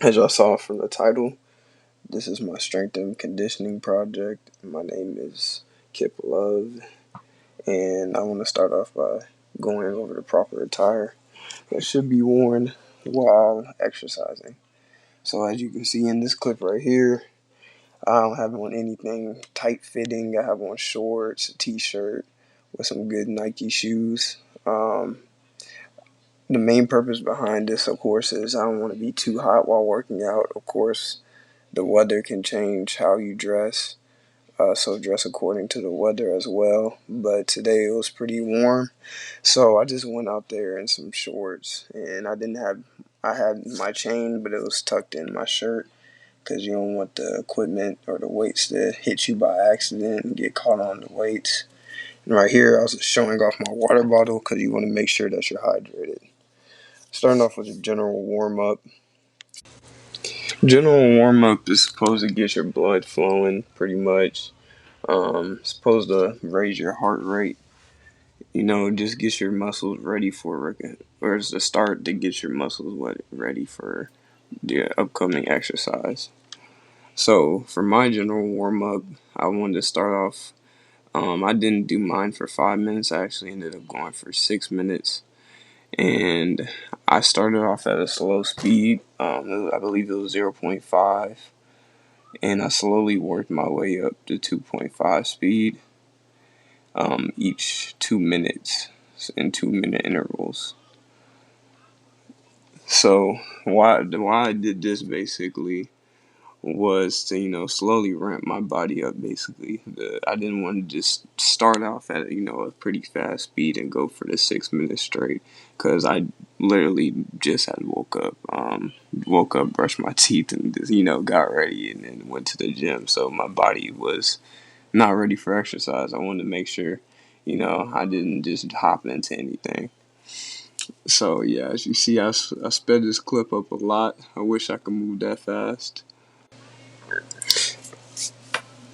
As y'all saw from the title, this is my strength and conditioning project. My name is Kip Love, and I want to start off by going over the proper attire that should be worn while exercising. So as you can see in this clip right here, I don't have on anything tight fitting. I have on shorts, a t-shirt with some good Nike shoes. The main purpose behind this, of course, is I don't want to be too hot while working out. Of course, the weather can change how you dress, so dress according to the weather as well. But today it was pretty warm, so I just went out there in some shorts, and I had my chain, but it was tucked in my shirt because you don't want the equipment or the weights to hit you by accident and get caught on the weights. And right here, I was showing off my water bottle because you want to make sure that you're hydrated. Starting off with a general warm up. General warm up is supposed to get your blood flowing, pretty much. Supposed to raise your heart rate. Just get your muscles ready or it's the start to get your muscles ready for the upcoming exercise. So for my general warm up, I wanted to start off. I didn't do mine for 5 minutes. I actually ended up going for 6 minutes, and I started off at a slow speed. I believe it was 0.5, and I slowly worked my way up to 2.5 speed. Each 2 minutes in 2 minute intervals. So why I did this basically was to slowly ramp my body up. Basically, I didn't want to just start off at a pretty fast speed and go for the 6 minutes straight because I literally just had woke up, brushed my teeth, and just, got ready and then went to the gym. So my body was not ready for exercise. I wanted to make sure I didn't just hop into anything. So yeah, as you see, I sped this clip up a lot. I wish I could move that fast.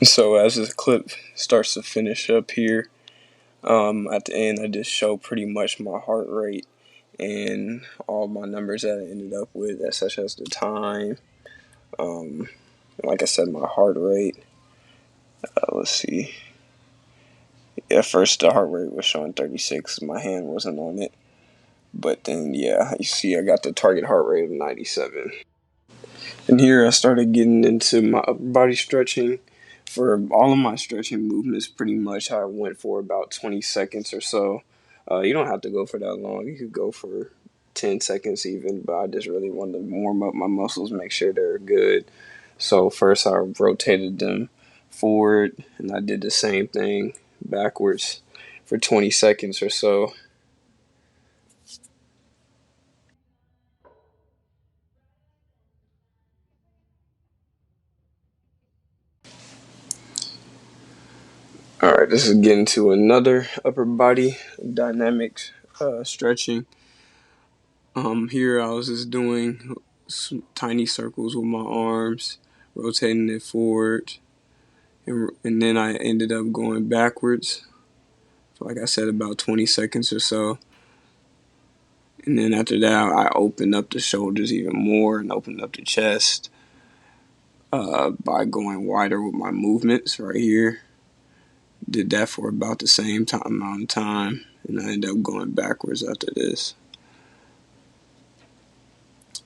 So as this clip starts to finish up here, at the end I just show pretty much my heart rate and all my numbers that I ended up with, such as the time. Um, like I said, my heart rate. Let's see. At first, the heart rate was showing 36. My hand wasn't on it, but then yeah, you see, I got the target heart rate of 97. And here I started getting into my upper body stretching. For all of my stretching movements, pretty much I went for about 20 seconds or so. You don't have to go for that long. You could go for 10 seconds even, but I just really wanted to warm up my muscles, make sure they're good. So first I rotated them forward, and I did the same thing backwards for 20 seconds or so. All right, this is getting to another upper body dynamics stretching. Here I was just doing some tiny circles with my arms, rotating it forward, and then I ended up going backwards. For, like I said, about 20 seconds or so. And then after that, I opened up the shoulders even more and opened up the chest by going wider with my movements right here. Did that for about the same amount of time, and I ended up going backwards after this.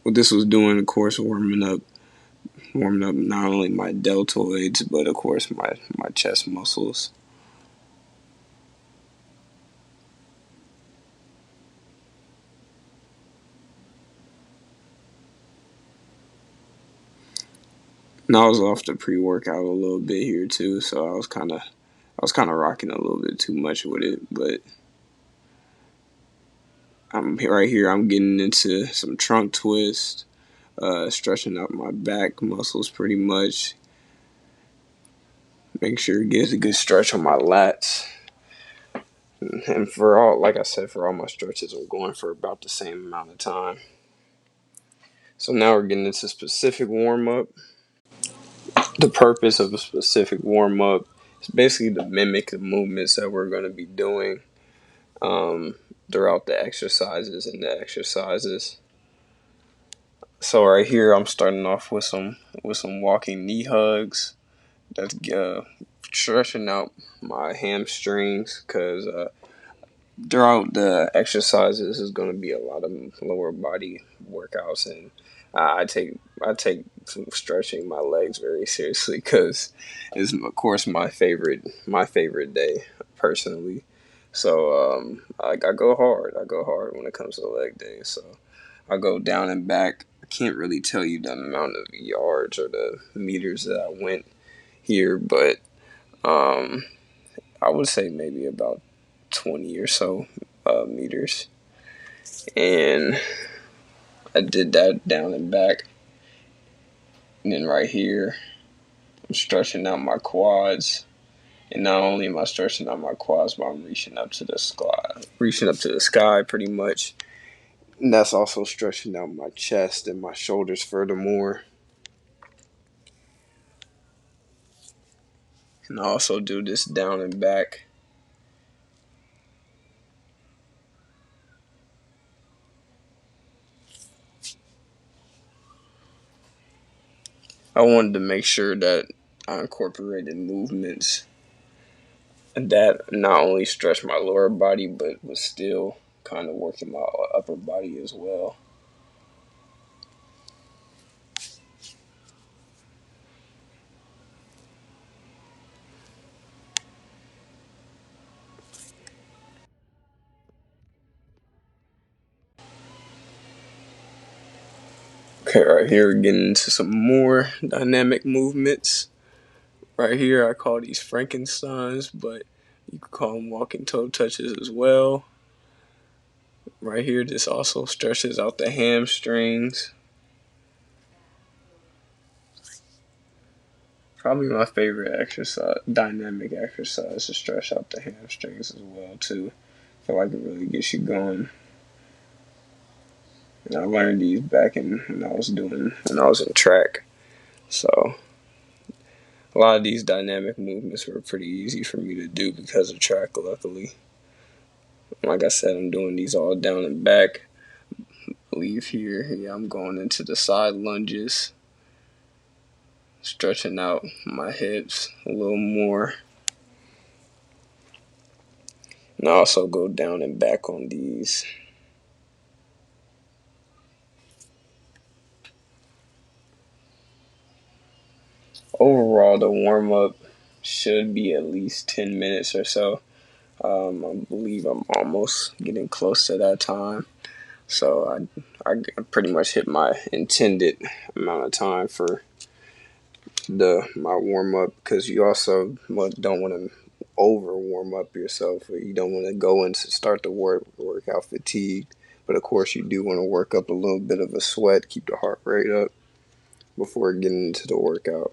What this was doing, of course, warming up not only my deltoids, but of course my chest muscles. And I was off the pre-workout a little bit here too, so I was kind of rocking a little bit too much with it. But I'm right here. I'm getting into some trunk twist, stretching out my back muscles pretty much. Make sure it gets a good stretch on my lats. And like I said, for all my stretches, I'm going for about the same amount of time. So now we're getting into specific warm up. The purpose of a specific warm up is basically to mimic the movements that we're going to be doing um, throughout the exercises and the exercises. So right here, I'm starting off with some walking knee hugs. That's stretching out my hamstrings because throughout the exercises is going to be a lot of lower body workouts, and I take some stretching my legs very seriously because it's of course my favorite day personally. So I go hard when it comes to leg day. So I go down and back. I can't really tell you the amount of yards or the meters that I went here, but um, I would say maybe about 20 or so meters. And I did that down and back. And then right here, I'm stretching out my quads. And not only am I stretching out my quads, but I'm reaching up to the sky pretty much. And that's also stretching out my chest and my shoulders furthermore. And I also do this down and back. I wanted to make sure that I incorporated movements that not only stretched my lower body but was still kind of working my upper body as well. Okay, right here, getting into some more dynamic movements. Right here, I call these Frankensteins, but you could call them walking toe touches as well. Right here, this also stretches out the hamstrings. Probably my favorite exercise, dynamic exercise, to stretch out the hamstrings as well too. I feel like it really gets you going. And I learned these back in when I was in track. So a lot of these dynamic movements were pretty easy for me to do because of track, luckily. Like I said, I'm doing these all down and back. Leave here. Yeah, I'm going into the side lunges, stretching out my hips a little more. And I also go down and back on these. Overall, the warm up should be at least 10 minutes or so. I believe I'm almost getting close to that time. So I pretty much hit my intended amount of time for the my warm up because you also don't want to over warm up yourself. Or you don't want to go into start the workout fatigued, but of course you do want to work up a little bit of a sweat, keep the heart rate up before getting into the workout.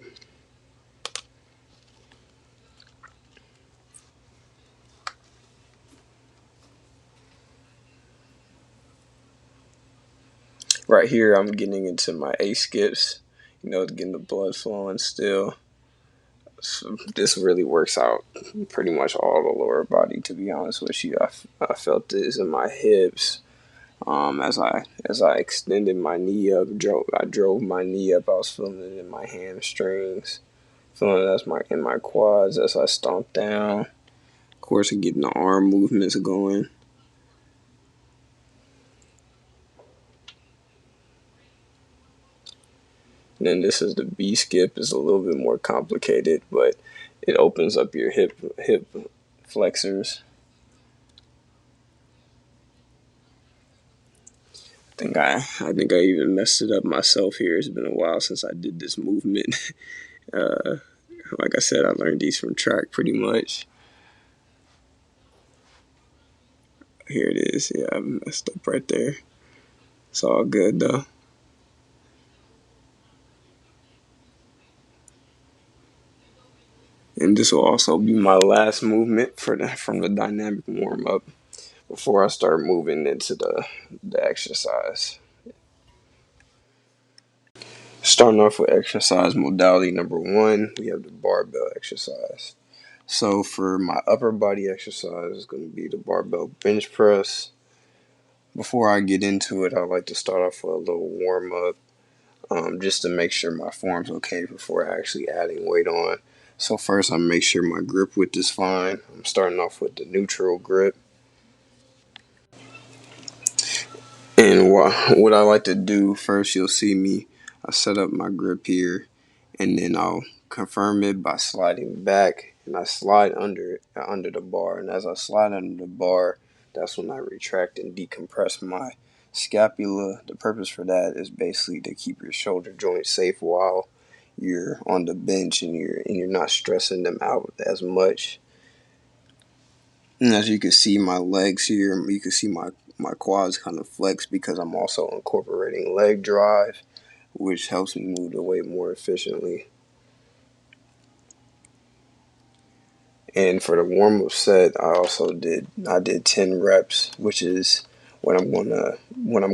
Right here, I'm getting into my A skips, getting the blood flowing still. So this really works out pretty much all the lower body. To be honest with you, I felt this in my hips. As I extended my knee up, I drove my knee up. I was feeling it in my hamstrings, feeling it in my quads as I stomped down. Of course, getting the arm movements going. And then this is the B skip. Is a little bit more complicated, but it opens up your hip flexors. I think I even messed it up myself here. It's been a while since I did this movement. Uh, like I said, I learned these from track pretty much. Here it is. Yeah, I messed up right there. It's all good though. And this will also be my last movement from the dynamic warm up before I start moving into the exercise. Starting off with exercise modality number one, we have the barbell exercise. So for my upper body exercise, it's going to be the barbell bench press. Before I get into it, I like to start off with a little warm up. just to make sure my form's okay before actually adding weight on. So first I make sure my grip width is fine. I'm starting off with the neutral grip. And what I like to do first, you'll see me, I set up my grip here, and then I'll confirm it by sliding back, and I slide under the bar. And as I slide under the bar, that's when I retract and decompress my scapula. The purpose for that is basically to keep your shoulder joints safe while you're on the bench and you're not stressing them out as much. And as you can see, my legs here, you can see my quads kind of flex because I'm also incorporating leg drive, which helps me move the weight more efficiently. And for the warm up set, I did 10 reps, which is what I'm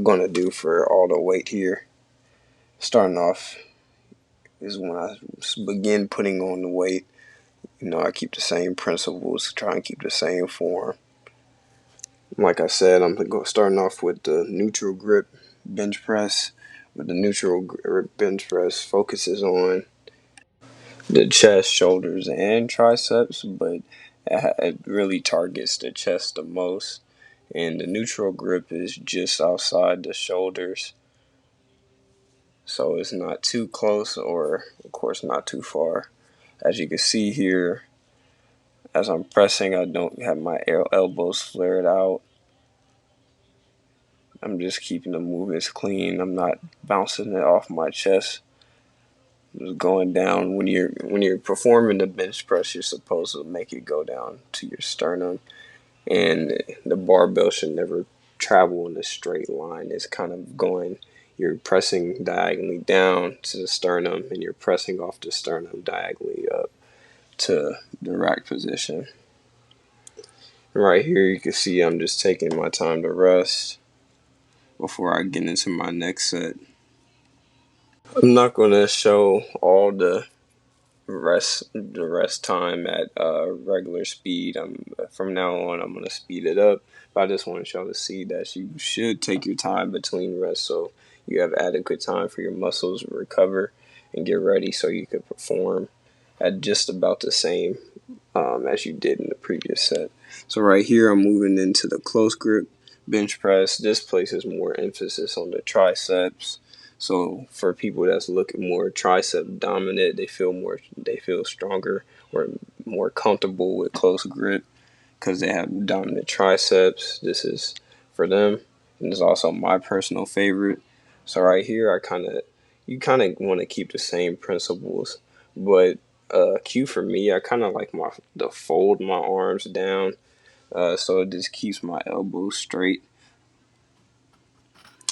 gonna do for all the weight here. Starting off is when I begin putting on the weight. I keep the same principles, try and keep the same form. Like I said, I'm starting off with the neutral grip bench press. With the neutral grip bench press, focuses on the chest, shoulders, and triceps, but it really targets the chest the most. And the neutral grip is just outside the shoulders, so it's not too close or, of course, not too far. As you can see here, as I'm pressing, I don't have my elbows flared out. I'm just keeping the movements clean. I'm not bouncing it off my chest. Just going down. When you're performing the bench press, you're supposed to make it go down to your sternum, and the barbell should never travel in a straight line. It's kind of going. You're pressing diagonally down to the sternum, and you're pressing off the sternum diagonally up to the rack position. Right here, you can see I'm just taking my time to rest before I get into my next set. I'm not going to show all the rest time at regular speed. From now on I'm going to speed it up, but I just want y'all to see that you should take your time between rests so you have adequate time for your muscles to recover and get ready so you can perform at just about the same as you did in the previous set. So right here I'm moving into the close grip bench press. This places more emphasis on the triceps. So for people that's looking more tricep dominant, they feel stronger or more comfortable with close grip because they have dominant triceps. This is for them, and it's also my personal favorite. So right here, you kind of want to keep the same principles, but cue for me, I kind of like to fold my arms down, so it just keeps my elbows straight.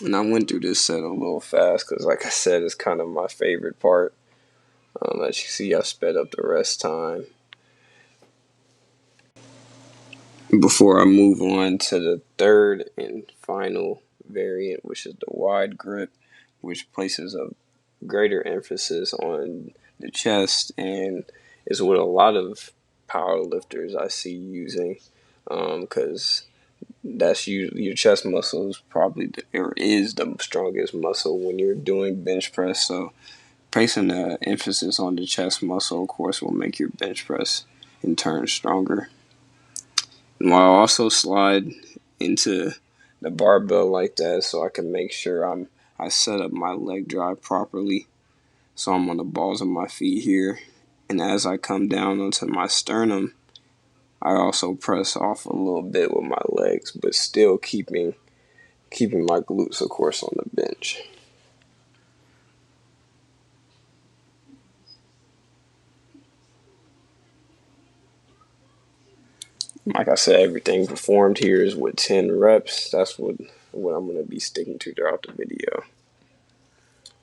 And I went through this set a little fast because, like I said, it's kind of my favorite part. As you see, I sped up the rest time. Before I move on to the third and final variant, which is the wide grip, which places a greater emphasis on the chest and is what a lot of power lifters I see using, because your chest muscle is is the strongest muscle when you're doing bench press. So placing the emphasis on the chest muscle, of course, will make your bench press in turn stronger. And I'll also slide into the barbell like that so I can make sure I set up my leg drive properly. So I'm on the balls of my feet here. And as I come down onto my sternum, I also press off a little bit with my legs, but still keeping my glutes, of course, on the bench. Like I said, everything performed here is with 10 reps. That's what I'm going to be sticking to throughout the video.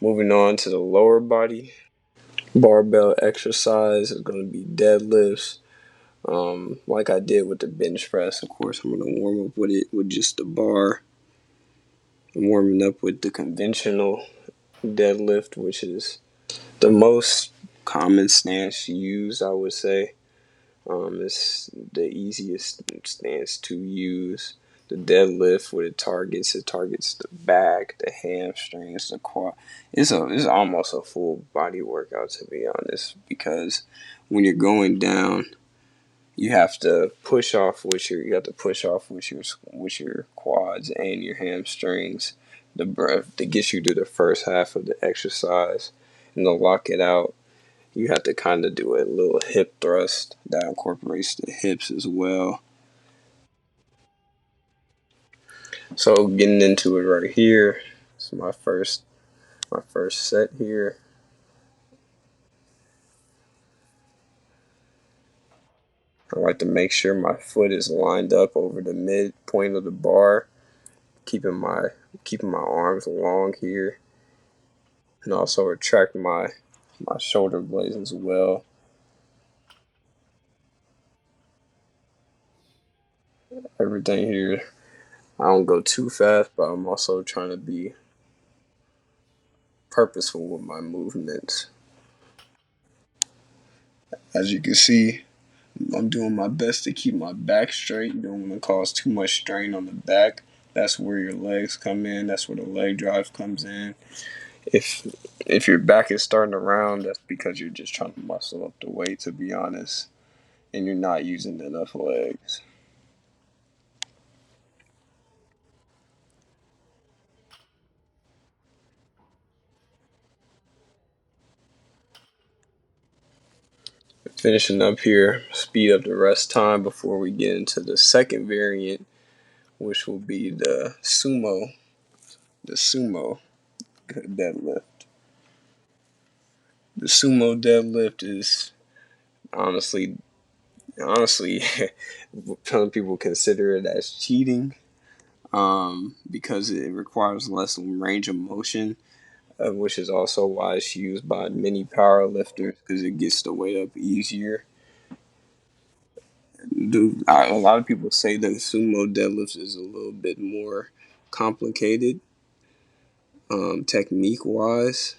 Moving on to the lower body. Barbell exercise is going to be deadlifts. Like I did with the bench press, of course, I'm going to warm up with it with just the bar. I'm warming up with the conventional deadlift, which is the most common stance used, I would say. It's the easiest stance to use The deadlift, what it targets the back, the hamstrings, the quad. It's almost a full body workout, to be honest, because when you're going down, you have to push off with your quads and your hamstrings, the breath that gets you through the first half of the exercise, and to lock it out, you have to kind of do a little hip thrust that incorporates the hips as well. So getting into it right here, it's my first set here. I like to make sure my foot is lined up over the midpoint of the bar, keeping my keeping my arms long here, and also retract my shoulder blades as well. Everything here, I don't go too fast, but I'm also trying to be purposeful with my movements. As you can see, I'm doing my best to keep my back straight. You don't want to cause too much strain on the back. That's where your legs come in. That's where the leg drive comes in. If if your back is starting to round, that's because you're just trying to muscle up the weight, to be honest, and you're not using enough legs. Finishing up here, speed up the rest time before we get into the second variant, which will be the sumo deadlift. The sumo deadlift is honestly, honestly, some people consider it as cheating, because it requires less range of motion, which is also why it's used by many power lifters because it gets the weight up easier. A lot of people say that sumo deadlifts is a little bit more complicated, technique wise.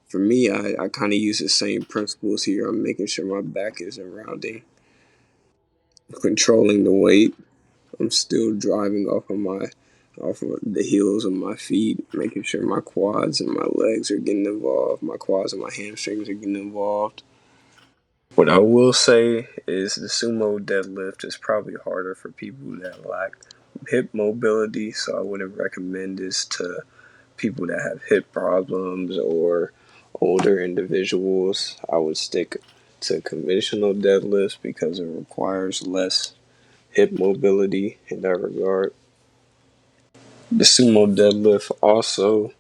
For me, I kind of use the same principles here. I'm making sure my back isn't rounding, controlling the weight. I'm still driving off of the heels of my feet, making sure my quads and my legs are getting involved. My quads and my hamstrings are getting involved. What I will say is the sumo deadlift is probably harder for people that lack hip mobility, so I wouldn't recommend this to people that have hip problems or older individuals. I would stick to conventional deadlifts because it requires less hip mobility in that regard. The sumo deadlift also,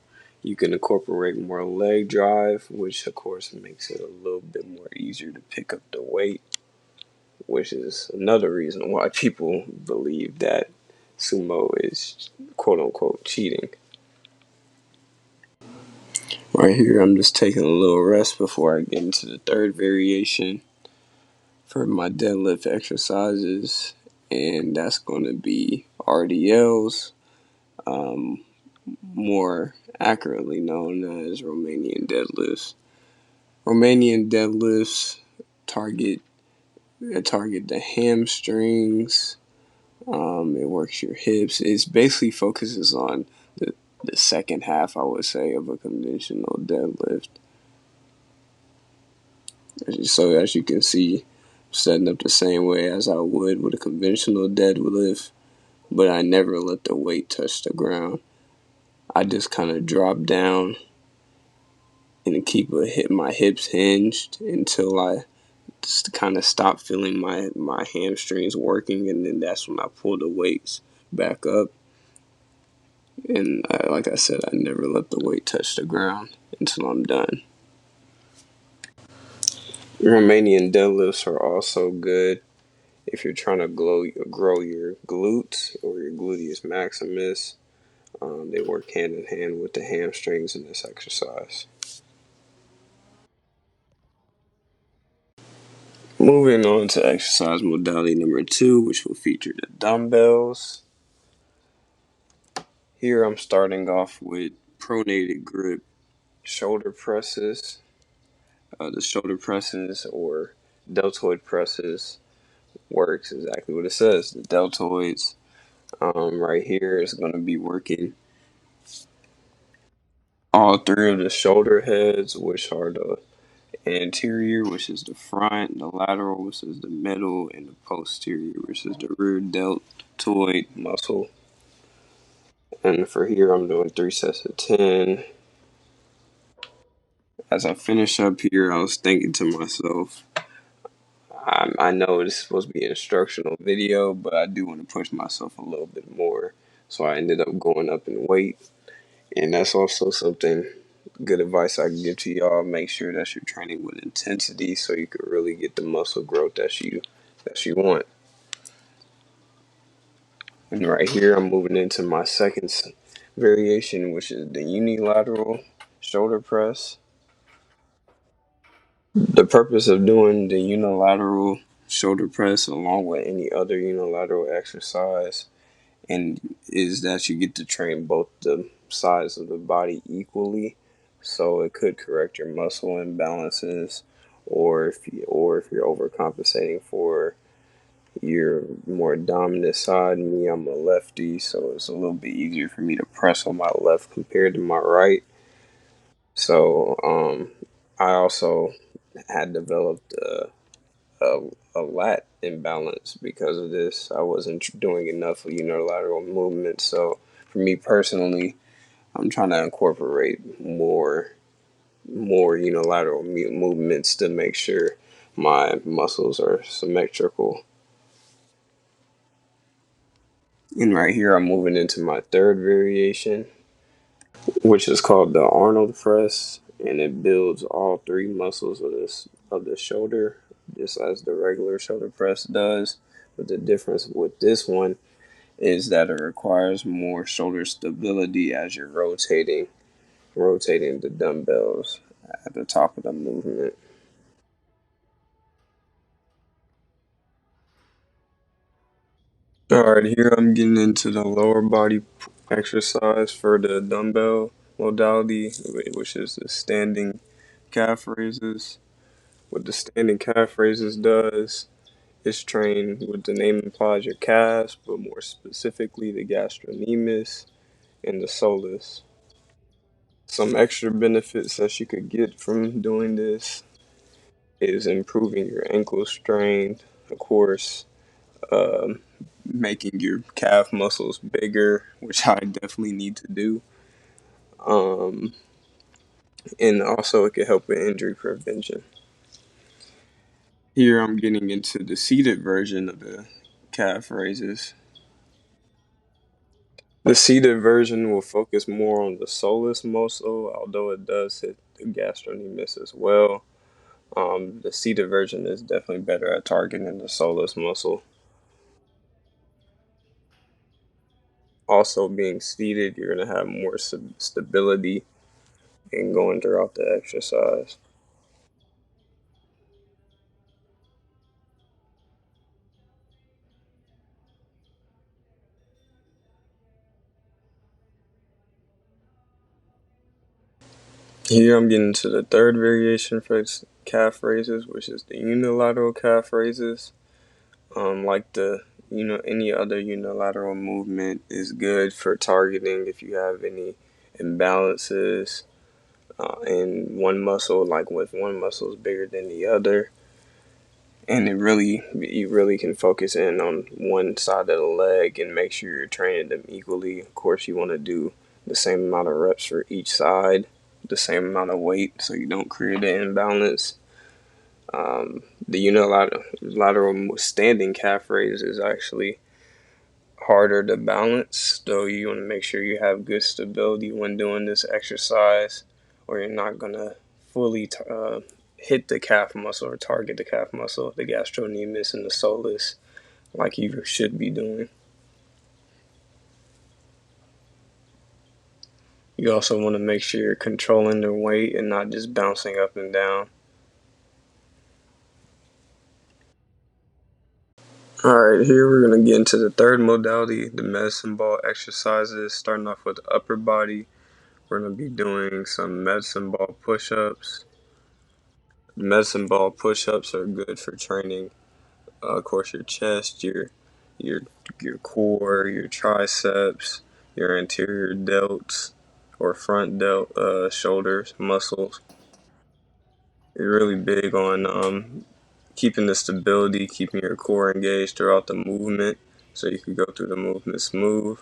you can incorporate more leg drive, which of course makes it a little bit more easier to pick up the weight, which is another reason why people believe that sumo is quote unquote cheating. Right here, I'm just taking a little rest before I get into the third variation for my deadlift exercises, and that's going to be RDLs, um, more accurately known as Romanian deadlifts. Romanian deadlifts target target the hamstrings. It works your hips. It basically focuses on the second half, I would say, of a conventional deadlift. So as you can see, setting up the same way as I would with a conventional deadlift, but I never let the weight touch the ground. I just kind of drop down and keep my hips hinged until I just kind of stop feeling my hamstrings working, and then that's when I pull the weights back up. And like I said, I never let the weight touch the ground until I'm done. Romanian deadlifts are also good if you're trying to grow your glutes or your gluteus maximus. They work hand in hand with the hamstrings in this exercise. Moving on to exercise modality number two, which will feature the dumbbells. Here I'm starting off with pronated grip shoulder presses. The shoulder presses or deltoid presses works exactly what it says. The deltoids Right here is going to be working all three of the shoulder heads, which are the anterior, which is the front, the lateral, which is the middle, and the posterior, which is the rear deltoid muscle. And for here, I'm doing 3 sets of 10. As I finish up here, I was thinking to myself, I know this is supposed to be an instructional video, but I do want to push myself a little bit more. So I ended up going up in weight. And that's also something good advice I can give to y'all. Make sure that you're training with intensity so you can really get the muscle growth that you want. And right here, I'm moving into my second variation, which is the unilateral shoulder press. The purpose of doing the unilateral shoulder press, along with any other unilateral exercise, and is that you get to train both the sides of the body equally. So it could correct your muscle imbalances, or if you're overcompensating for your more dominant side. Me, I'm a lefty, so it's a little bit easier for me to press on my left compared to my right. So I also had developed a, a lat imbalance because of this. I wasn't doing enough unilateral movement. So for me personally, I'm trying to incorporate more unilateral movements to make sure my muscles are symmetrical. And right here, I'm moving into my third variation, which is called the Arnold press, and it builds all three muscles of the shoulder, just as the regular shoulder press does. But the difference with this one is that it requires more shoulder stability as you're rotating the dumbbells at the top of the movement. All right, here I'm getting into the lower body exercise for the dumbbell modality, which is the standing calf raises. What the standing calf raises does is train what the name implies your calves, but more specifically the gastrocnemius and the soleus. Some extra benefits that you could get from doing this is improving your ankle strength, of course, um, making your calf muscles bigger, which I definitely need to do. Um, and also, it can help with injury prevention. Here, I'm getting into the seated version of the calf raises. The seated version will focus more on the soleus muscle, although it does hit the gastrocnemius as well. The seated version is definitely better at targeting the soleus muscle. Also, being seated, you're going to have more stability in going throughout the exercise. Here, I'm getting to the third variation for calf raises, which is the unilateral calf raises. Like any other unilateral movement is good for targeting if you have any imbalances in one muscle, like with one muscle is bigger than the other. And you really can focus in on one side of the leg and make sure you're training them equally. Of course, you want to do the same amount of reps for each side, the same amount of weight, so you don't create an imbalance. The unilateral standing calf raise is actually harder to balance, though you want to make sure you have good stability when doing this exercise, or you're not gonna fully hit the calf muscle or target the calf muscle, the gastrocnemius and the soleus, like you should be doing. You also want to make sure you're controlling the weight and not just bouncing up and down. All right, here we're gonna get into the third modality, the medicine ball exercises. Starting off with the upper body, we're gonna be doing some medicine ball push-ups. Medicine ball push-ups are good for training, of course, your chest, your your your core, your triceps, your anterior delts or front delt shoulders muscles. You're really big on keeping the stability, keeping your core engaged throughout the movement, so you can go through the movement smooth.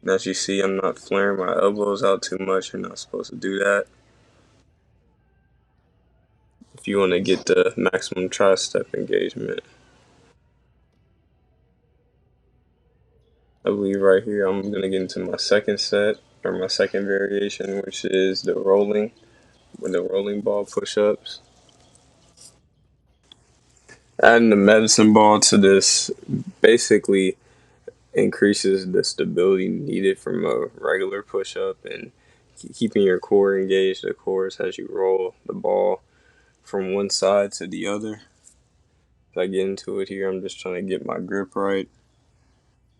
And as you see, I'm not flaring my elbows out too much. You're not supposed to do that. If you want to get the maximum tricep engagement, I believe right here I'm going to get into my second set or my second variation, which is the rolling with the rolling ball push-ups. Adding the medicine ball to this basically increases the stability needed from a regular push-up and keeping your core engaged, of course, as you roll the ball from one side to the other. If I get into it here, I'm just trying to get my grip right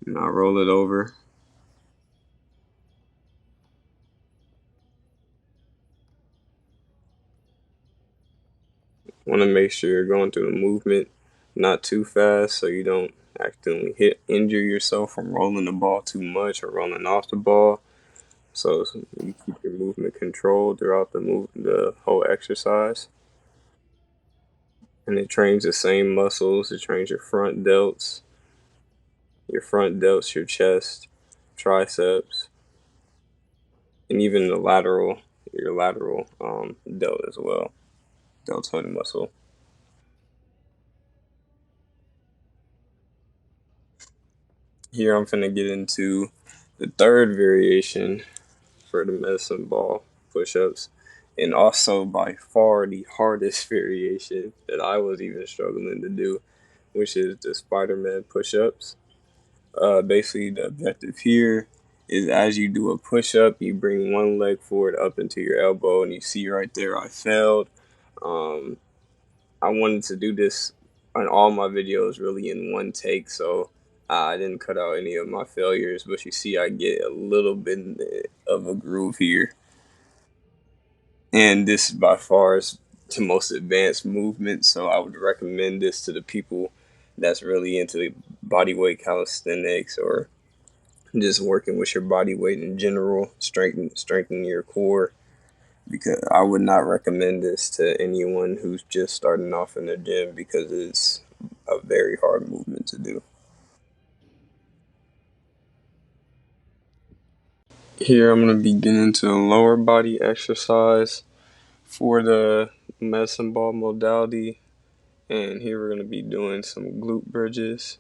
and I roll it over. Want to make sure you're going through the movement not too fast so you don't accidentally injure yourself from rolling the ball too much or rolling off the ball. So you keep your movement controlled throughout the whole exercise. And it trains the same muscles. It trains your chest, triceps, and even your lateral delt as well, deltoid muscle. Here I'm finna get into the third variation for the medicine ball push-ups, and also by far the hardest variation that I was even struggling to do, which is the Spider-Man push-ups. Basically, the objective here is as you do a push up, you bring one leg forward up into your elbow, and you see right there, I failed. Um, I wanted to do this on all my videos really in one take, so I didn't cut out any of my failures. But you see, I get a little bit of a groove here, and this by far is the most advanced movement. So I would recommend this to the people that's really into body weight calisthenics or just working with your body weight in general, strengthening your core. Because I would not recommend this to anyone who's just starting off in the gym because it's a very hard movement to do. Here I'm going to be getting into the lower body exercise for the medicine ball modality, and here we're going to be doing some glute bridges.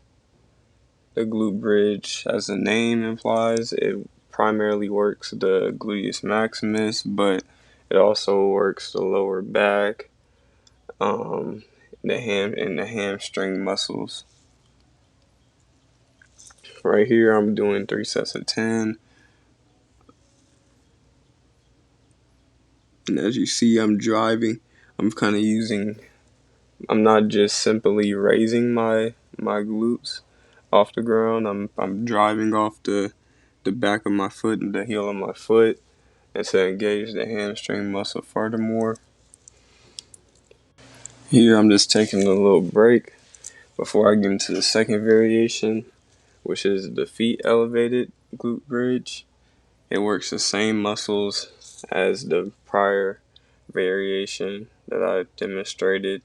The glute bridge, as the name implies, it primarily works the gluteus maximus, but it also works the lower back, um, the hamstring muscles. Right here, I'm doing 3 sets of 10, and as you see, I'm driving. I'm kind of using. I'm not just simply raising my glutes off the ground. I'm driving off the back of my foot and the heel of my foot and to engage the hamstring muscle furthermore. Here I'm just taking a little break before I get into the second variation, which is the feet elevated glute bridge. It works the same muscles as the prior variation that I demonstrated,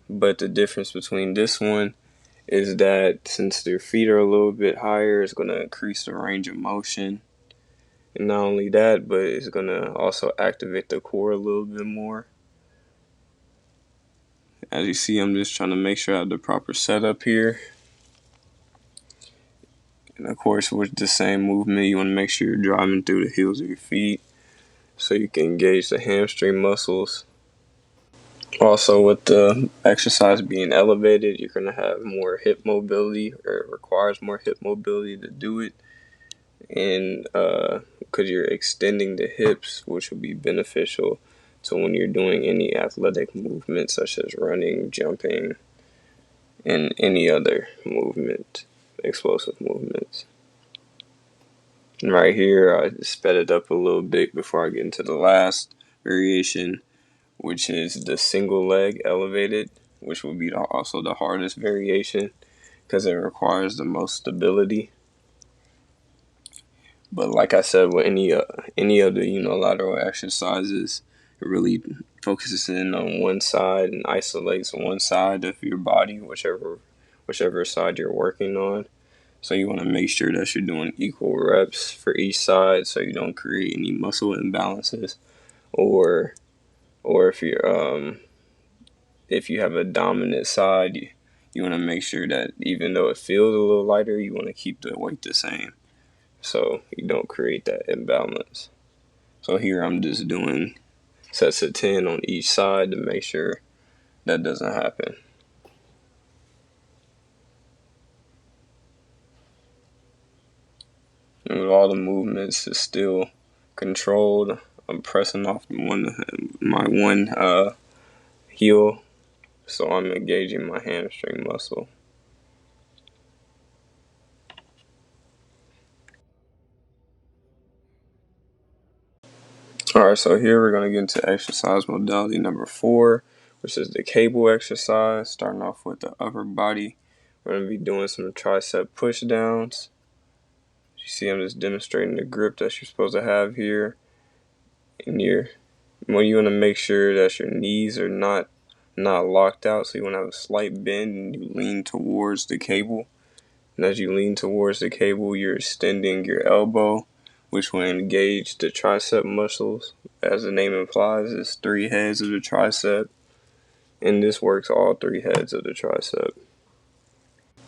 but the difference between this one is that since their feet are a little bit higher, it's going to increase the range of motion. And not only that, but it's going to also activate the core a little bit more. As you see, I'm just trying to make sure I have the proper setup here. And of course, with the same movement, you want to make sure you're driving through the heels of your feet so you can engage the hamstring muscles. Also, with the exercise being elevated, you're going to have more hip mobility, or it requires more hip mobility to do it. And because you're extending the hips, which will be beneficial to when you're doing any athletic movement, such as running, jumping, and any other movement, explosive movements. And right here, I just sped it up a little bit before I get into the last variation, which is the single leg elevated, which will be also the hardest variation. because it requires the most stability. But like I said, with any of the unilateral exercises, it really focuses in on one side and isolates one side of your body, whichever side you're working on. So you want to make sure that you're doing equal reps for each side, so you don't create any muscle imbalances, or or if you have a dominant side, you want to make sure that even though it feels a little lighter, you want to keep the weight the same, so you don't create that imbalance. So here I'm just doing sets of 10 on each side to make sure that doesn't happen. And with all the movements is still controlled, I'm pressing off my one heel, so I'm engaging my hamstring muscle. Alright, so here we're going to get into exercise modality number 4, which is the cable exercise. Starting off with the upper body, we're going to be doing some tricep push downs. You see, I'm just demonstrating the grip that you're supposed to have here. And you want to make sure that your knees are not locked out, so you want to have a slight bend and you lean towards the cable. And as you lean towards the cable, you're extending your elbow, which will engage the tricep muscles. As the name implies, it's 3 heads of the tricep, and this works all 3 heads of the tricep.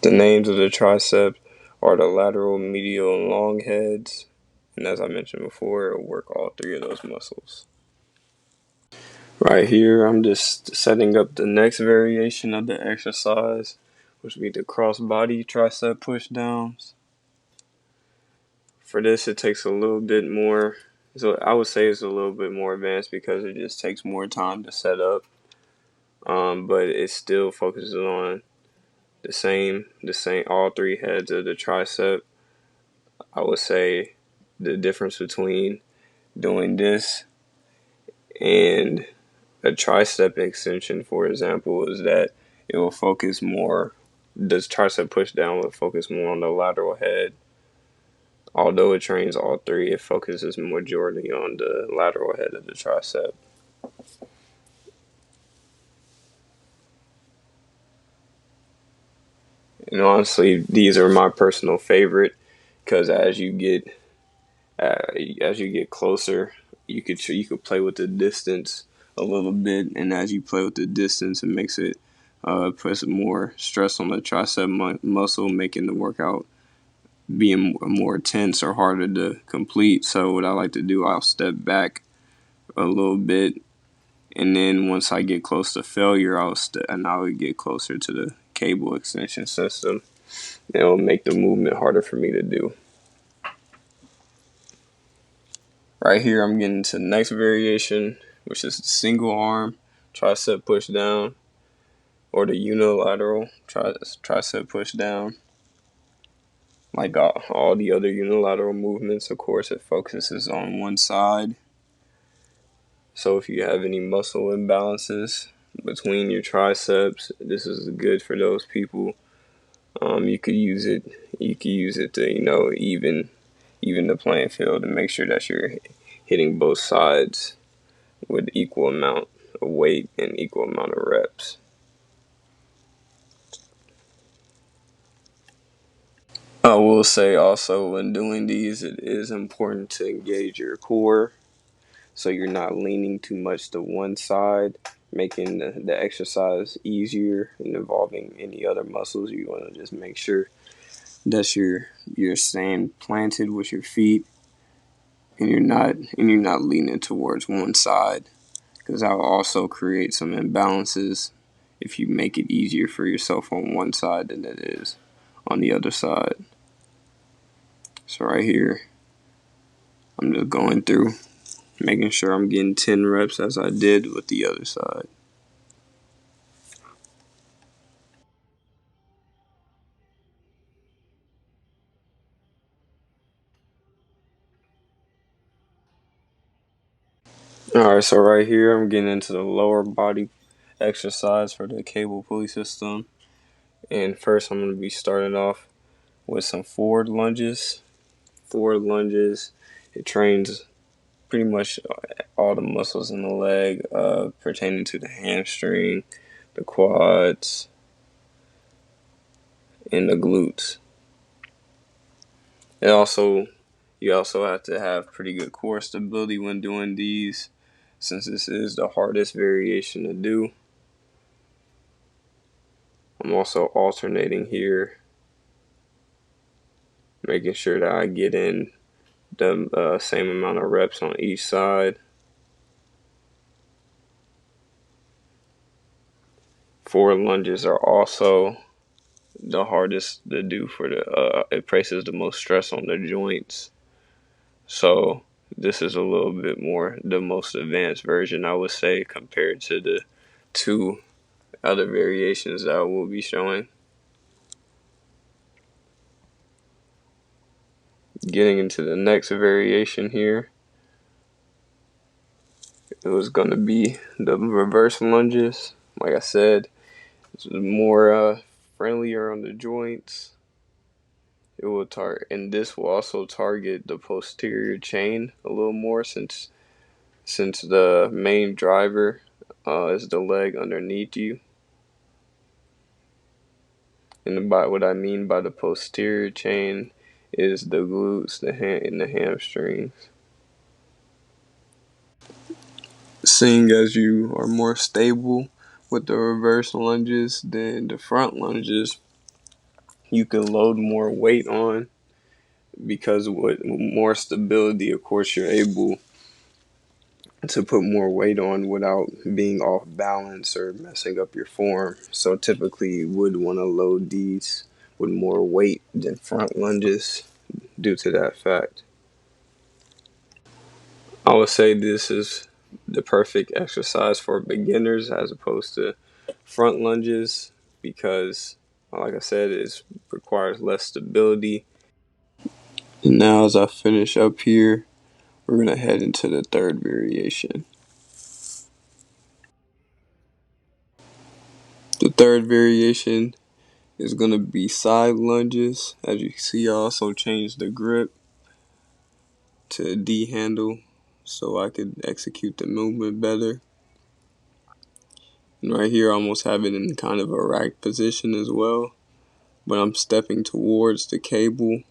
The names of the tricep are the lateral, medial, and long heads, and as I mentioned before, it'll work all 3 of those muscles. Right here, I'm just setting up the next variation of the exercise, which would be the cross body tricep push downs. For this, it takes a little bit more. So I would say it's a little bit more advanced because it just takes more time to set up. But it still focuses on the same all 3 heads of the tricep. I would say the difference between doing this and a tricep extension, for example, is that it will focus more. This tricep push down will focus more on the lateral head. Although it trains all 3, it focuses majority on the lateral head of the tricep. And honestly, these are my personal favorite because as you get closer, you could play with the distance a little bit, and as you play with the distance, it makes it puts more stress on the tricep muscle, making the workout being more tense or harder to complete. So what I like to do, I'll step back a little bit, and then once I get close to failure, I would get closer to the cable extension system. It'll make the movement harder for me to do. Right here, I'm getting to the next variation, which is the single arm tricep push down, or the unilateral tricep push down. Like all the other unilateral movements, of course, it focuses on one side. So if you have any muscle imbalances between your triceps, this is good for those people. You could use it. You could use it to even the playing field and make sure that you're hitting both sides with equal amount of weight and equal amount of reps. I will say also when doing these, it is important to engage your core so you're not leaning too much to one side, making the exercise easier and involving any other muscles. You want to just make sure that you're staying planted with your feet and you're not leaning towards one side, because that will also create some imbalances if you make it easier for yourself on one side than it is on the other side. So right here, I'm just going through, making sure I'm getting 10 reps as I did with the other side. Alright, so right here, I'm getting into the lower body exercise for the cable pulley system. And first, I'm going to be starting off with some forward lunges. Forward lunges, it trains pretty much all the muscles in the leg pertaining to the hamstring, the quads, and the glutes. It also, you also have to have pretty good core stability when doing these, since this is the hardest variation to do. I'm also alternating here, making sure that I get in the same amount of reps on each side. Forward lunges are also the hardest to do for it places the most stress on the joints. So this is a little bit more the most advanced version, I would say, compared to the two other variations that I will be showing. Getting into the next variation here, it was going to be the reverse lunges. Like I said, it's more friendlier on the joints. It will and this will also target the posterior chain a little more, since the main driver is the leg underneath you. And by what I mean by the posterior chain is the glutes, and the hamstrings. Seeing as you are more stable with the reverse lunges than the front lunges, you can load more weight on, because with more stability, of course, you're able to put more weight on without being off balance or messing up your form. So typically you would want to load these with more weight than front lunges due to that fact. I would say this is the perfect exercise for beginners as opposed to front lunges, because like I said, it requires less stability. And now as I finish up here, we're going to head into the third variation. The third variation is going to be side lunges. As you see, I also changed the grip to D handle so I could execute the movement better. And right here, I almost have it in kind of a rack position as well. But I'm stepping towards the cable,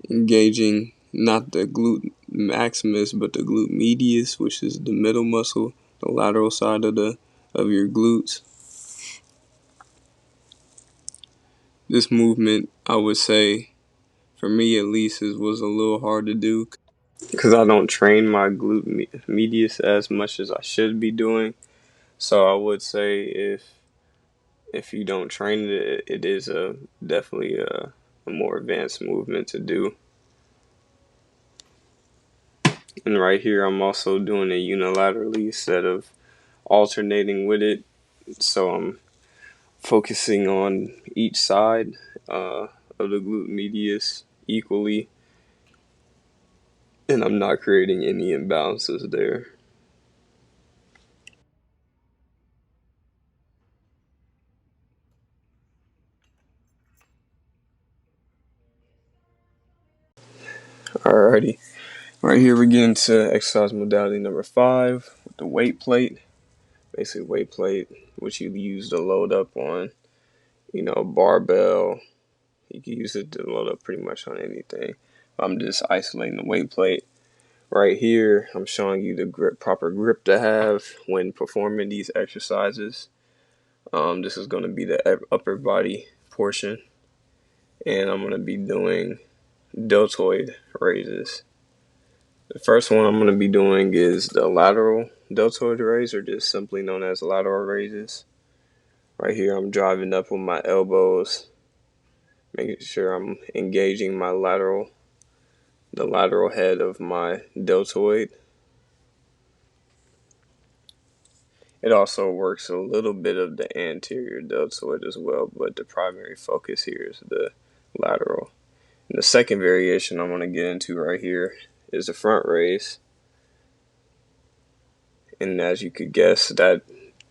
engaging not the glute maximus, but the glute medius, which is the middle muscle, the lateral side of your glutes. This movement, I would say, for me at least, was a little hard to do because I don't train my glute medius as much as I should be doing. So I would say if you don't train it, it is definitely a more advanced movement to do. And right here, I'm also doing it unilaterally instead of alternating with it. So I'm focusing on each side of the glute medius equally, and I'm not creating any imbalances there. Alrighty. Right here, we get into exercise modality number 5, the weight plate. Basically, weight plate, which you use to load up on, a barbell. You can use it to load up pretty much on anything. I'm just isolating the weight plate. Right here, I'm showing you the proper grip to have when performing these exercises. This is going to be the upper body portion, and I'm going to be doing deltoid raises. The first one I'm going to be doing is the lateral deltoid raise, or just simply known as lateral raises. Right here, I'm driving up with my elbows, making sure I'm engaging the lateral head of my deltoid. It also works a little bit of the anterior deltoid as well, but the primary focus here is the lateral. And the second variation I'm going to get into right here is the front raise. And as you could guess, that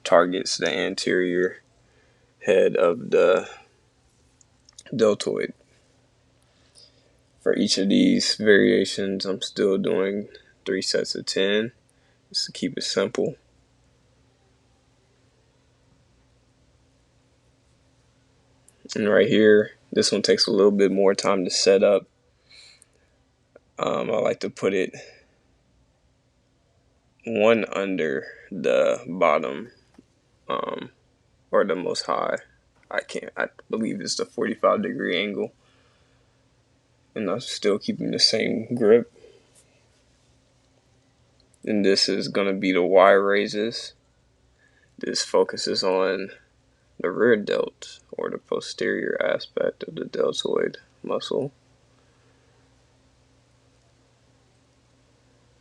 targets the anterior head of the deltoid. For each of these variations, I'm still doing 3 sets of 10, just to keep it simple. And right here, this one takes a little bit more time to set up. I like to put it one under the bottom, or the most high. I believe it's the 45-degree angle. And I'm still keeping the same grip. And this is going to be the Y raises. This focuses on the rear delt, or the posterior aspect of the deltoid muscle.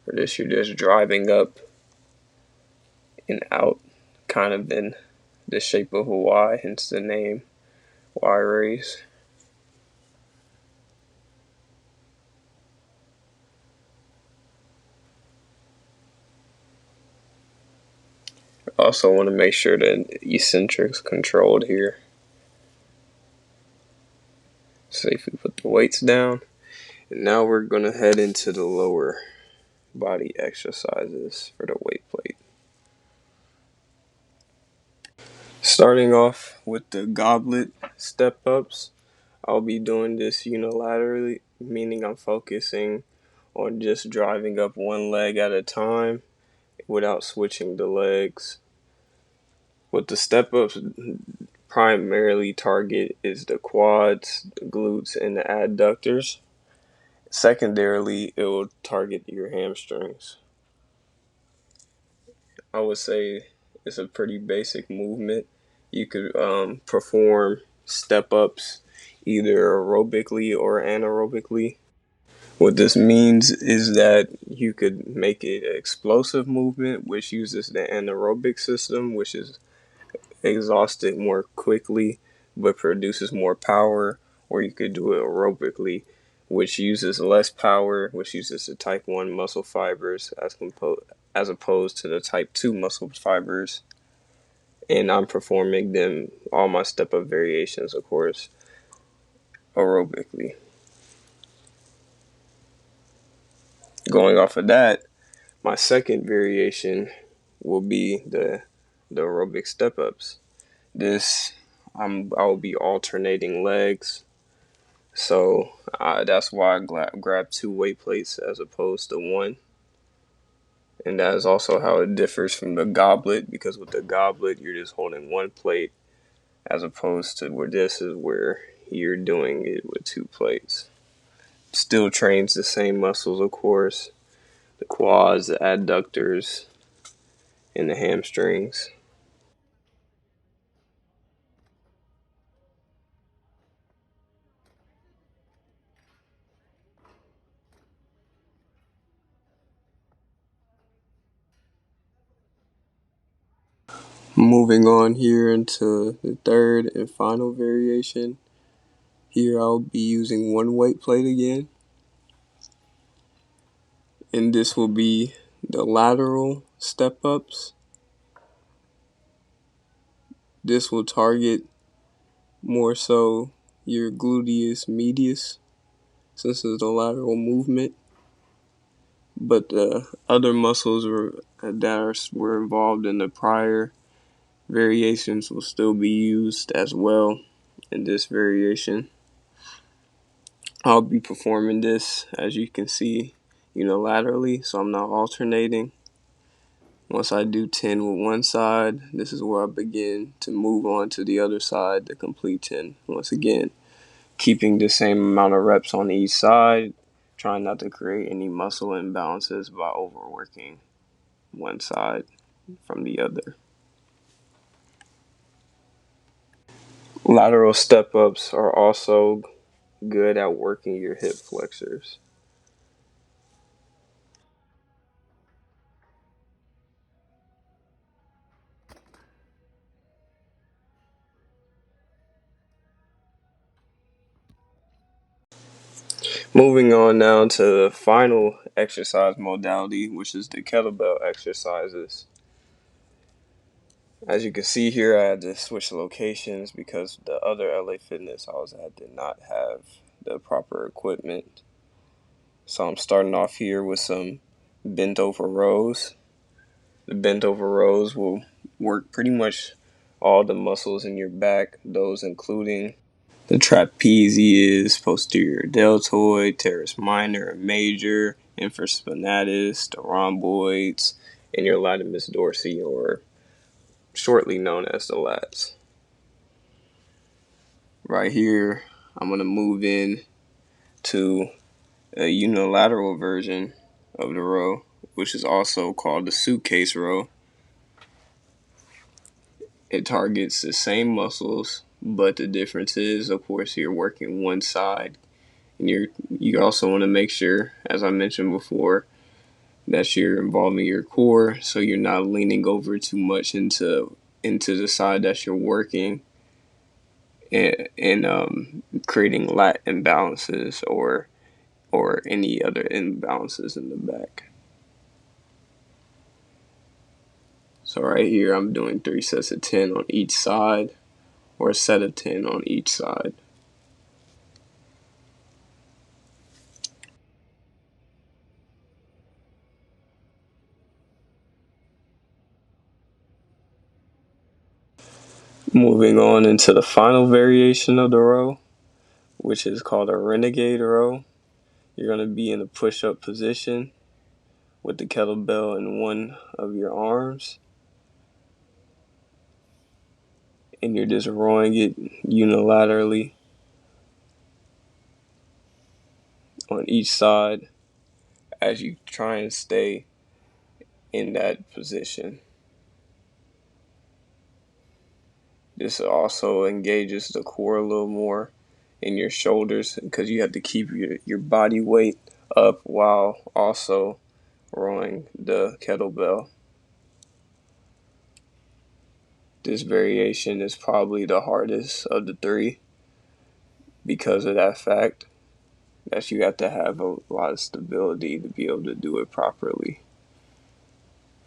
For this, you're just driving up and out, kind of in the shape of a Y, hence the name Y raise. Also want to make sure that eccentrics controlled here. So if we put the weights down, and now we're going to head into the lower body exercises for the weight plate. Starting off with the goblet step ups, I'll be doing this unilaterally, meaning I'm focusing on just driving up one leg at a time without switching the legs. With the step ups, primarily target is the quads, the glutes, and the adductors. Secondarily, it will target your hamstrings. I would say it's a pretty basic movement. You could perform step ups either aerobically or anaerobically. What this means is that you could make it an explosive movement, which uses the anaerobic system, which is exhausted more quickly but produces more power, or you could do it aerobically, which uses less power, which uses the type 1 muscle fibers as opposed to the type 2 muscle fibers. And I'm performing them, all my step up variations, of course, aerobically. Going off of that, my second variation will be the aerobic step ups. This I'll be alternating legs, so that's why I grab 2 weight plates as opposed to one. And that is also how it differs from the goblet, because with the goblet you're just holding one plate, as opposed to where this is where you're doing it with 2 plates. Still trains the same muscles, of course, the quads, the adductors, and the hamstrings. Moving on here into the third and final variation. Here I'll be using one weight plate again, and this will be the lateral step ups. This will target more so your gluteus medius, since it's a lateral movement, but the other muscles were involved in the prior variations will still be used as well in this variation. I'll be performing this, as you can see, unilaterally, so I'm not alternating. Once I do 10 with one side, this is where I begin to move on to the other side to complete 10. Once again, keeping the same amount of reps on each side, trying not to create any muscle imbalances by overworking one side from the other. Lateral step ups are also good at working your hip flexors. Moving on now to the final exercise modality, which is the kettlebell exercises. As you can see here, I had to switch locations because the other LA Fitness I was at did not have the proper equipment. So I'm starting off here with some bent over rows. The bent over rows will work pretty much all the muscles in your back, those including the trapezius, posterior deltoid, teres minor and major, infraspinatus, the rhomboids, and your latissimus dorsi, or shortly known as the lats. Right here, I'm going to move in to a unilateral version of the row, which is also called the suitcase row. It targets the same muscles, but the difference is, of course, you're working one side, and you also want to make sure, as I mentioned before, that you're involving your core, so you're not leaning over too much into the side that you're working, and creating lat imbalances or any other imbalances in the back. So right here, I'm doing 3 sets of 10 on each side, or a set of 10 on each side. Moving on into the final variation of the row, which is called a renegade row. You're going to be in a push-up position with the kettlebell in one of your arms, and you're just rowing it unilaterally on each side as you try and stay in that position. This also engages the core a little more in your shoulders because you have to keep your body weight up while also rowing the kettlebell. This variation is probably the hardest of the three because of that fact that you have to have a lot of stability to be able to do it properly.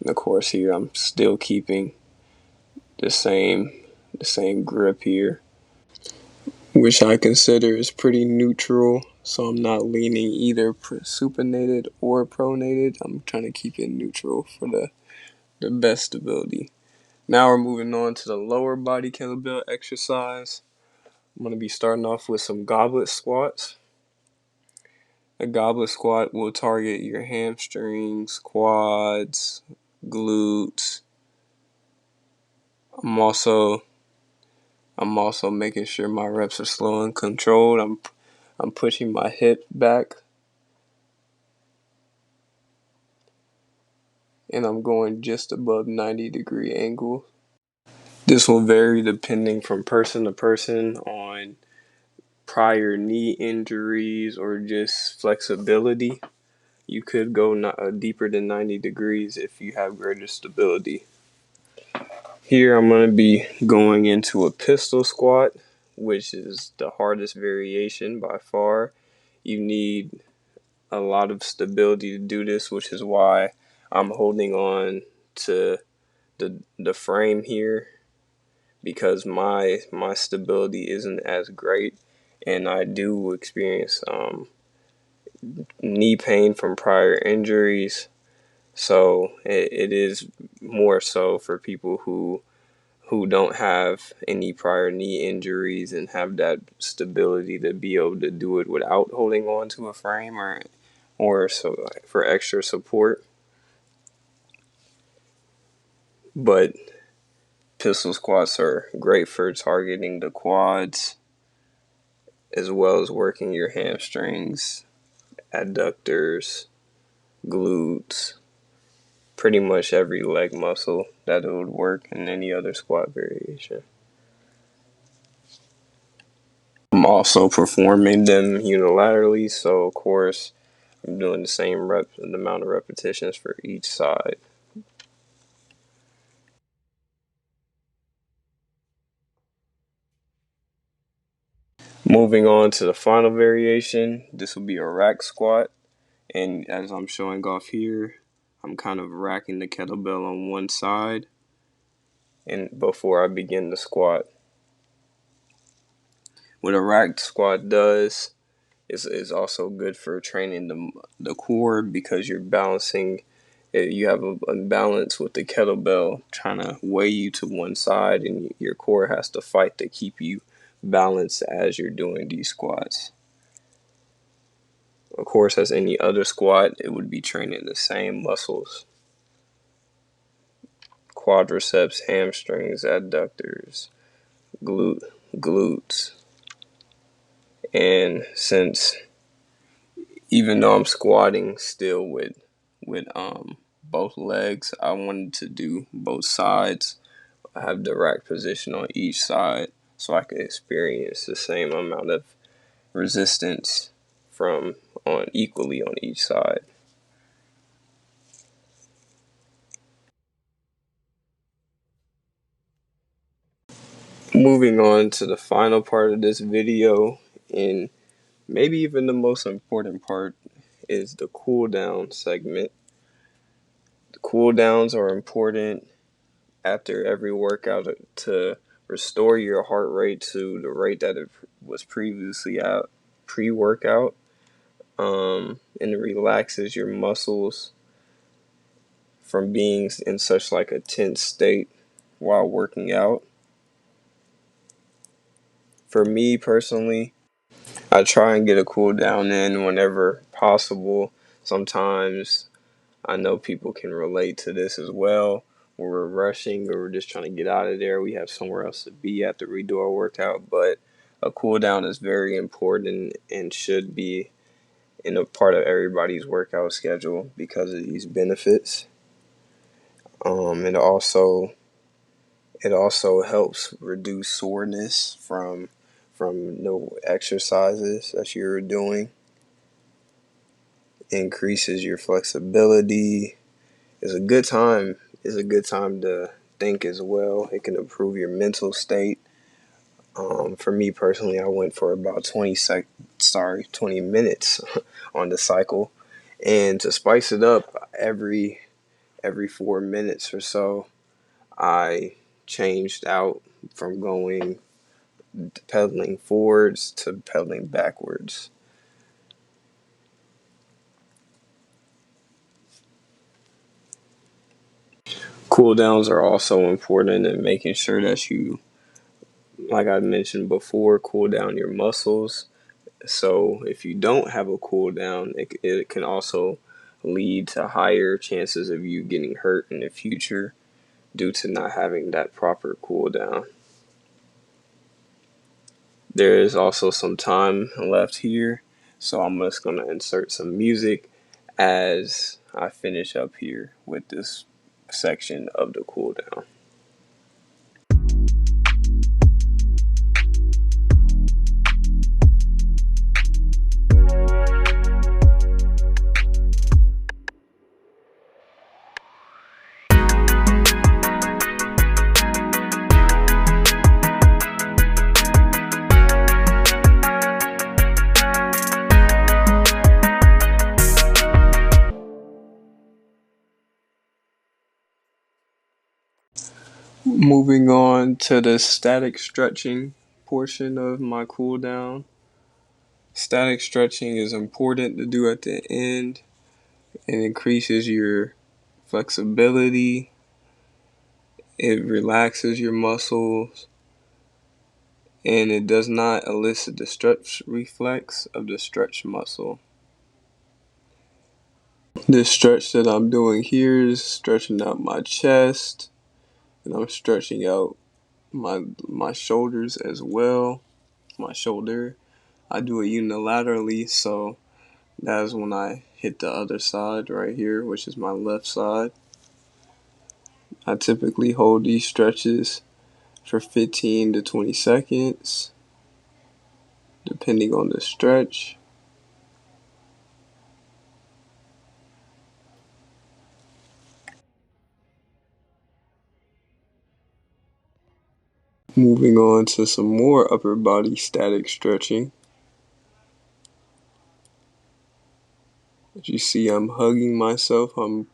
And of course here I'm still keeping the same grip here, which I consider is pretty neutral. So I'm not leaning either supinated or pronated. I'm trying to keep it neutral for the best stability. Now we're moving on to the lower body kettlebell exercise. I'm going to be starting off with some goblet squats. A goblet squat will target your hamstrings, quads, glutes. I'm also making sure my reps are slow and controlled. I'm pushing my hip back, and I'm going just above 90-degree angle. This will vary depending from person to person on prior knee injuries or just flexibility. You could go deeper than 90 degrees if you have greater stability. Here I'm going to be going into a pistol squat, which is the hardest variation by far. You need a lot of stability to do this, which is why I'm holding on to the frame here, because my stability isn't as great, and I do experience knee pain from prior injuries. So it is more so for people who don't have any prior knee injuries and have that stability to be able to do it without holding on to a frame or so for extra support. But pistol squats are great for targeting the quads as well as working your hamstrings, adductors, glutes, pretty much every leg muscle that it would work in any other squat variation. I'm also performing them unilaterally, so of course I'm doing the amount of repetitions for each side. Moving on to the final variation, this will be a rack squat, and as I'm showing off here, I'm kind of racking the kettlebell on one side, and before I begin the squat. What a racked squat does is also good for training the core because you're balancing. You have a balance with the kettlebell trying to weigh you to one side, and your core has to fight to keep you balanced as you're doing these squats. Of course, as any other squat, it would be training the same muscles: quadriceps, hamstrings, adductors, glutes. And since even though I'm squatting still with both legs, I wanted to do both sides. I have the rack position on each side so I can experience the same amount of resistance from on equally on each side. Moving on to the final part of this video, and maybe even the most important part, is the cool down segment. The cool downs are important after every workout to restore your heart rate to the rate that it was previously at pre-workout, and it relaxes your muscles from being in such like a tense state while working out. For me personally, I try and get a cool down in whenever possible. Sometimes I know people can relate to this as well. When we're rushing or we're just trying to get out of there, we have somewhere else to be after we do our workout. But a cool down is very important and should be in a part of everybody's workout schedule because of these benefits. It also helps reduce soreness from no exercises that you're doing. Increases your flexibility. Is a good time. Is a good time to think as well. It can improve your mental state. For me personally, I went for about 20 minutes on the cycle, and to spice it up, every 4 minutes or so, I changed out from going pedaling forwards to pedaling backwards. Cool downs are also important in making sure that you, like I mentioned before, cool down your muscles. So if you don't have a cool down, it can also lead to higher chances of you getting hurt in the future due to not having that proper cool down. There is also some time left here, so I'm just going to insert some music as I finish up here with this section of the cool down. Moving on to the static stretching portion of my cool down. Static stretching is important to do at the end. It increases your flexibility, it relaxes your muscles, and it does not elicit the stretch reflex of the stretch muscle. This stretch that I'm doing here is stretching out my chest, and I'm stretching out my shoulders as well. My shoulder, I do it unilaterally, so that is when I hit the other side right here, which is my left side. I typically hold these stretches for 15 to 20 seconds, depending on the stretch. Moving on to some more upper body static stretching. As you see, I'm hugging myself. I'm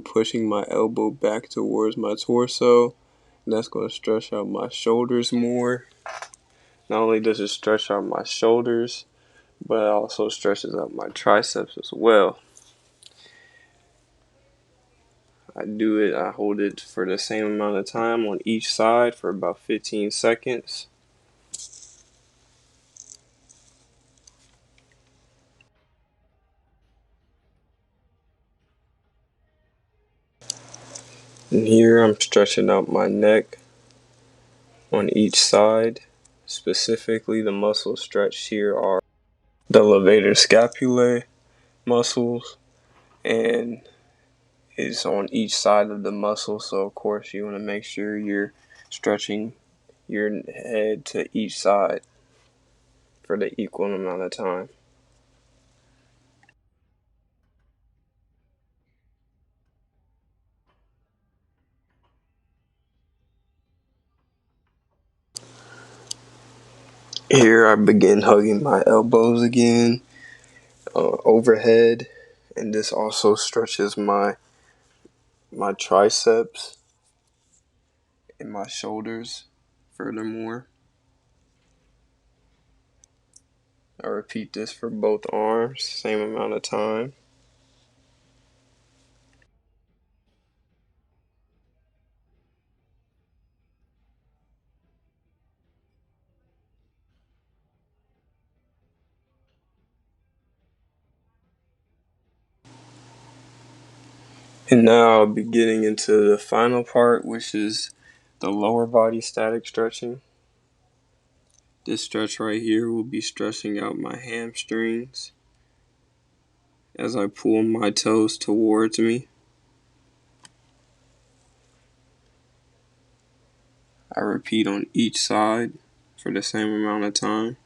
pushing my elbow back towards my torso, That's going to stretch out my shoulders more. Not only does it stretch out my shoulders, but it also stretches out my triceps as well. I hold it for the same amount of time on each side for about 15 seconds. And here I'm stretching out my neck on each side. Specifically, the muscles stretched here are the levator scapulae muscles, and is on each side of the muscle. So of course you want to make sure you're stretching your head to each side for the equal amount of time. Here I begin hugging my elbows again overhead, and this also stretches my triceps and my shoulders. Furthermore, I repeat this for both arms, same amount of time. And now I'll be getting into the final part, which is the lower body static stretching. This stretch right here will be stretching out my hamstrings as I pull my toes towards me. I repeat on each side for the same amount of time.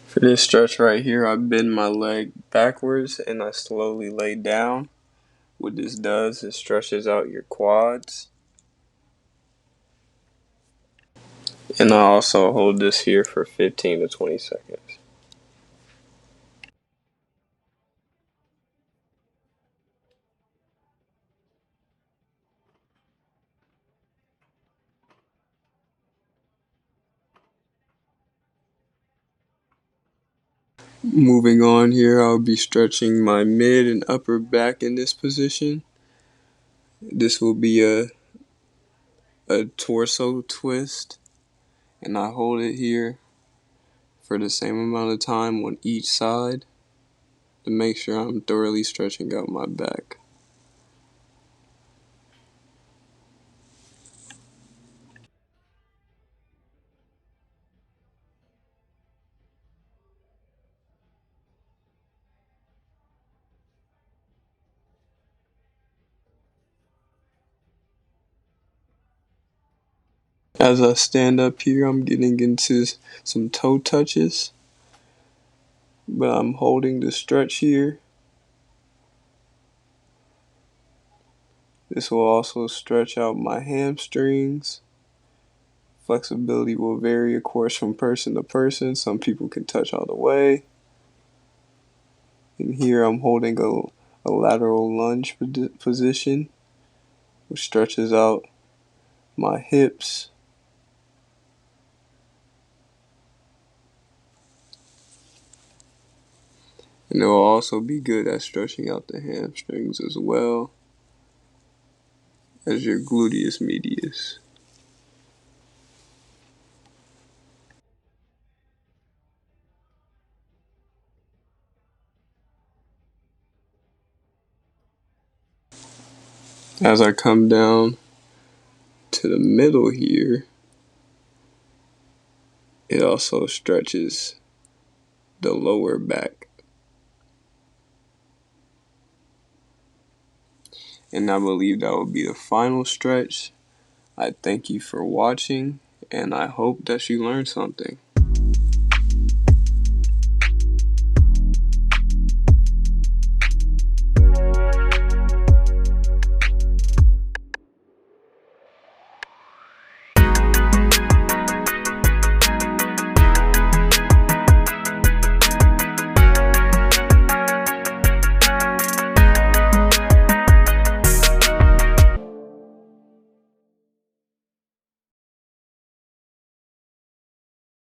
For this stretch right here, I bend my leg backwards and I slowly lay down. What this does is stretches out your quads. And I also hold this here for 15 to 20 seconds. Moving on here, I'll be stretching my mid and upper back in this position. This will be a torso twist, and I hold it here for the same amount of time on each side to make sure I'm thoroughly stretching out my back. As I stand up here, I'm getting into some toe touches, but I'm holding the stretch here. This will also stretch out my hamstrings. Flexibility will vary, of course, from person to person. Some people can touch all the way. And here I'm holding a lateral lunge position, which stretches out my hips. And it will also be good at stretching out the hamstrings as well as your gluteus medius. As I come down to the middle here, it also stretches the lower back. And I believe that will be the final stretch. I thank you for watching, and I hope that you learned something.